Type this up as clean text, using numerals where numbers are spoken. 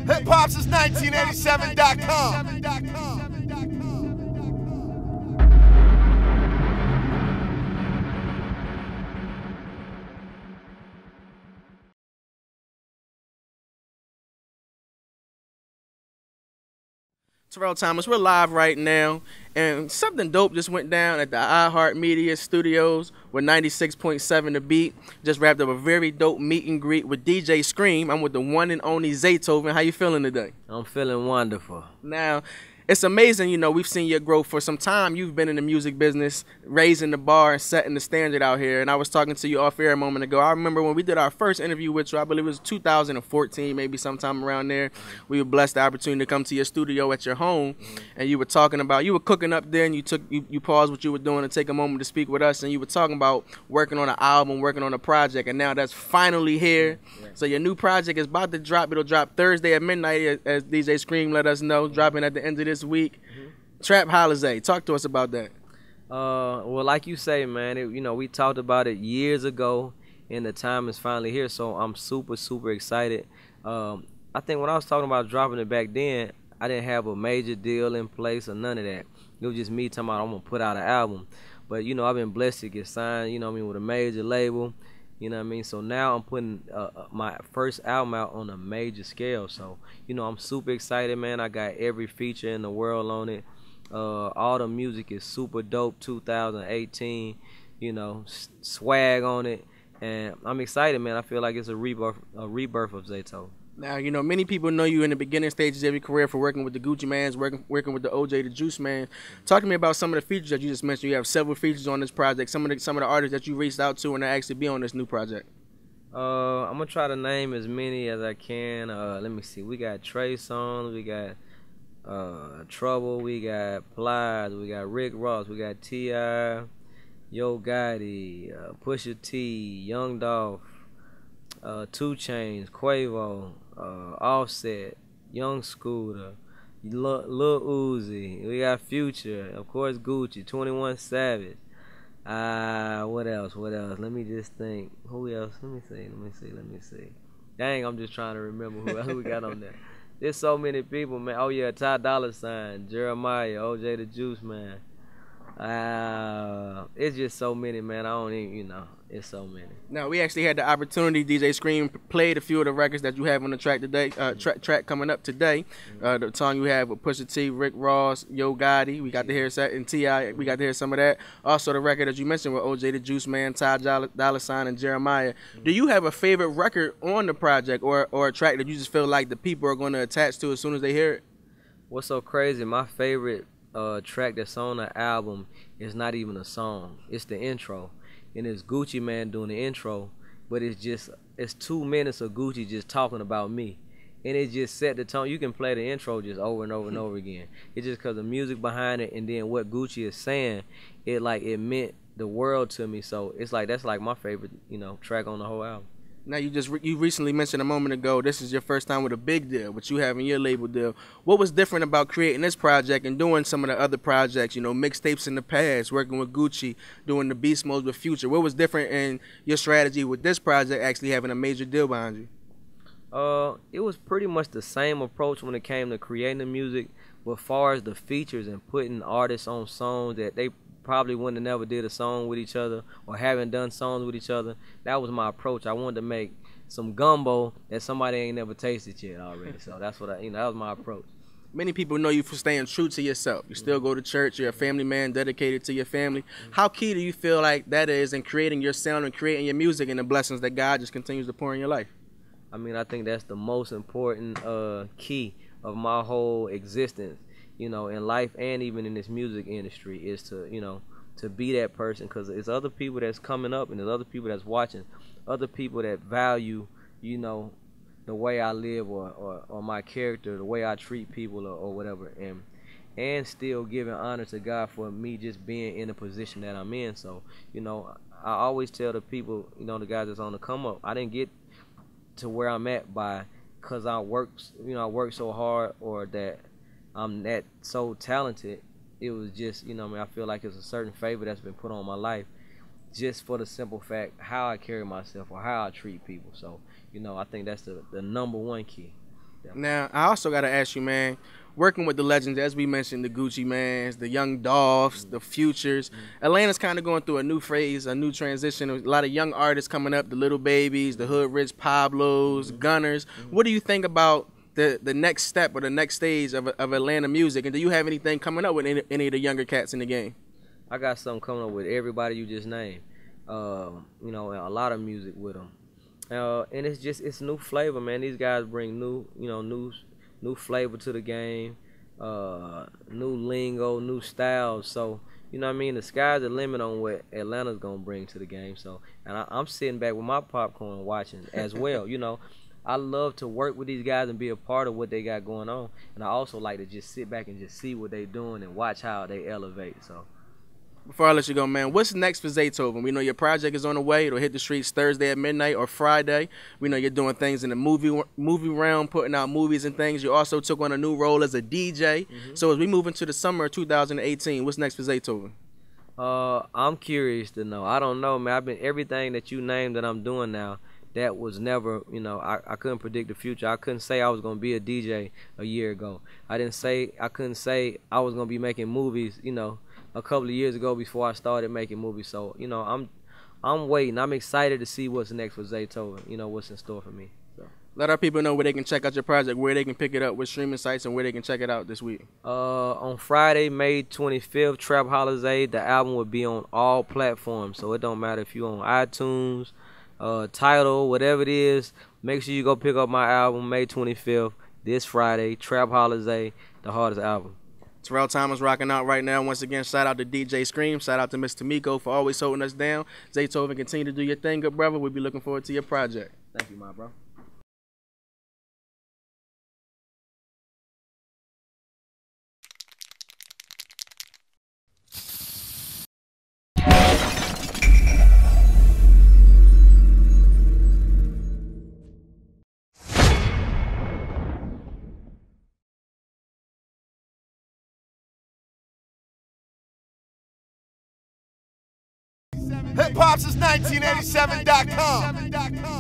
Hip Hop since 1987.com. Terrell Thomas, we're live right now, and something dope just went down at the iHeart Media Studios with 96.7 The Beat. Just wrapped up a very dope meet and greet with DJ Scream. I'm with the one and only Zaytoven. How you feeling today? I'm feeling wonderful. Now, it's amazing, you know, we've seen your growth for some time. You've been in the music business, raising the bar and setting the standard out here. And I was talking to you off air a moment ago. I remember when we did our first interview with you, I believe it was 2014, maybe sometime around there. We were blessed the opportunity to come to your studio at your home. And you were talking about, you were cooking up there, and you paused what you were doing to take a moment to speak with us. And you were talking about working on an album, working on a project. And now that's finally here. So your new project is about to drop. It'll drop Thursday at midnight, as DJ Scream let us know, dropping at the end of this week. Trapholizay, talk to us about that. Well, like you say, man, we talked about it years ago, and the time is finally here. So I'm super excited. I think when I was talking about dropping it back then, I didn't have a major deal in place or none of that. It was just me talking about I'm gonna put out an album. But I've been blessed to get signed, with a major label. So now I'm putting my first album out on a major scale. So, I'm super excited, man. I got every feature in the world on it. All the music is super dope, 2018, swag on it. And I'm excited, man. I feel like it's a rebirth of Zaytoven. Now, many people know you in the beginning stages of your career for working with the Gucci Mans, working with the OJ, the Juiceman. Talk to me about some of the features that you just mentioned. You have several features on this project. Some of the artists that you reached out to and that actually be on this new project. I'm gonna try to name as many as I can. Let me see. We got Trey Songz, we got Trouble, we got Plies, we got Rick Ross, we got T.I., Yo Gotti, Pusha T, Young Dolph, 2 Chainz, Quavo, Offset, Young Scooter, Lil Uzi. We got Future, of course, Gucci, 21 Savage. What else? Let me just think. Who else? Let me see. Dang, I'm just trying to remember who else we got on there. There's so many people, man. Oh yeah, Ty Dolla $ign, Jeremiah, OJ the Juiceman. It's just so many, man. I don't even, it's so many. Now, we actually had the opportunity, DJ Scream played a few of the records that you have on the track today, track coming up today. The song you have with Pusha T, Rick Ross, Yo Gotti, we got to hear that, and T.I., we got to hear some of that. Also, the record that you mentioned with OJ the Juiceman, Ty Dolla $ign, and Jeremiah. Do you have a favorite record on the project or a track that you just feel like the people are going to attach to as soon as they hear it? What's so crazy, my favorite track that's on the album is not even a song. It's the intro. And it's Gucci Man doing the intro, but it's 2 minutes of Gucci just talking about me. And it just set the tone. You can play the intro just over and over and over again. It's just because the music behind it and then what Gucci is saying, it meant the world to me. So it's like that's like my favorite, track on the whole album. Now, you recently mentioned a moment ago, this is your first time with a big deal, but you having your label deal. What was different about creating this project and doing some of the other projects, mixtapes in the past, working with Gucci, doing the Beast Modes with Future? What was different in your strategy with this project actually having a major deal behind you? It was pretty much the same approach when it came to creating the music, but as far as the features and putting artists on songs that they probably wouldn't have never did a song with each other or haven't done songs with each other. That was my approach. I wanted to make some gumbo that somebody ain't never tasted yet already. So that's what that was my approach. Many people know you for staying true to yourself. You still go to church. You're a family man dedicated to your family. How key do you feel like that is in creating your sound and creating your music and the blessings that God just continues to pour in your life? I think that's the most important key of my whole existence. In life and even in this music industry is to be that person, because it's other people that's coming up and there's other people that's watching, other people that value, the way I live or my character, the way I treat people or whatever, and still giving honor to God for me just being in the position that I'm in. So, I always tell the people, the guys that's on the come up, I didn't get to where I'm at because I worked so hard or that I'm that so talented. It was just, I feel like it's a certain favor that's been put on my life just for the simple fact how I carry myself or how I treat people. So, I think that's the number one key. Now, I also got to ask you, man, working with the legends, as we mentioned, the Gucci Mans, the young Dolphs, the Futures, Atlanta's kind of going through a new phase, a new transition. A lot of young artists coming up, the Lil Babies, the Hoodrich Pablos, Gunners. What do you think about the next step or the next stage of Atlanta music? And do you have anything coming up with any of the younger cats in the game? I got something coming up with everybody you just named. You know, a lot of music with them. And it's new flavor, man. These guys bring new flavor to the game, new lingo, new styles. So, you know what I mean? The sky's the limit on what Atlanta's going to bring to the game. So, and I'm sitting back with my popcorn watching as well. You know, I love to work with these guys and be a part of what they got going on. And I also like to just sit back and just see what they're doing and watch how they elevate. So. Before I let you go, man, what's next for Zaytoven? We know your project is on the way. It'll hit the streets Thursday at midnight or Friday. We know you're doing things in the movie realm, putting out movies and things. You also took on a new role as a DJ. So as we move into the summer of 2018, what's next for Zaytoven? I'm curious to know. I don't know, man. Everything that you named that I'm doing now, that was never, you know, I couldn't predict the future. I couldn't say I was going to be a DJ a year ago. I couldn't say I was going to be making movies, you know, a couple of years ago before I started making movies. So, you know, I'm waiting. I'm excited to see what's next for Zaytoven, you know, what's in store for me. So. Let our people know where they can check out your project, where they can pick it up, with streaming sites, and where they can check it out this week. On Friday, May 25th, Trapholizay, the album will be on all platforms. So it don't matter if you're on iTunes, Tidal, whatever it is. Make sure you go pick up my album May 25th, this Friday, Trapholizay, the hardest album. Terrell Thomas rocking out right now. Once again, shout out to DJ Scream. Shout out to Mr. Miko for always holding us down. Zaytoven, continue to do your thing, good brother. We'll be looking forward to your project. Thank you, my bro. Hip Hop since 1987.com.